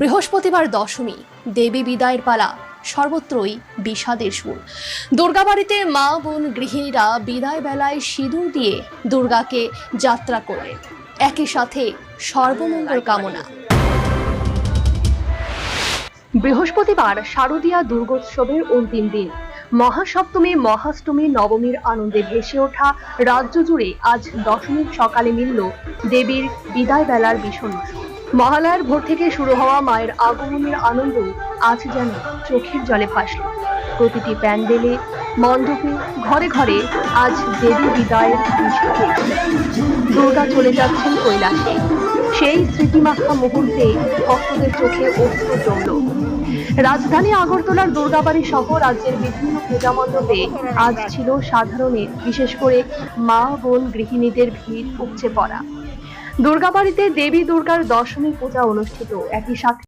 বৃহস্পতিবার দশমী, দেবী বিদায়ের পালা, সর্বত্রই বিষাদের সুর। দুর্গাবাড়িতে মা বোন গৃহিণীরা বিদায় বেলায় সিঁদুর দিয়ে দুর্গাকে যাত্রা করলেন, একই সাথে সর্বমঙ্গল কামনা। বৃহস্পতিবার শারদীয়া দুর্গোৎসবের অন্তিম দিন। মহাসপ্তমী, মহাষ্টমী, নবমীর আনন্দে ভেসে ওঠা রাজ্য জুড়ে আজ দশমীর সকালে মিলল দেবীর বিদায় বেলার বিষণ্ণ সুর। মহালয়ার ভোর থেকে শুরু হওয়া মায়ের আগমনের আনন্দ আজ যেন চোখের জলে ভাসল। প্রতিটি প্যান্ডেলে, মণ্ডপে, ঘরে ঘরে আজ দেবী বিদায়ের বিষয়ে দুর্গা চলে যাচ্ছেন কৈলাসে। সেই স্মৃতিমাখা মুহূর্তে ভক্তদের চোখে অশ্রু জমল। রাজধানী আগরতলার দুর্গাবাড়ি সহ রাজ্যের বিভিন্ন পূজা মণ্ডপে আজ ছিল সাধারণের, বিশেষ করে মা বোন গৃহিণীদের ভিড় উপচে পড়া। দুর্গাবাড়িতে দেবী দুর্গার দশমী পূজা অনুষ্ঠিত, একই সাথে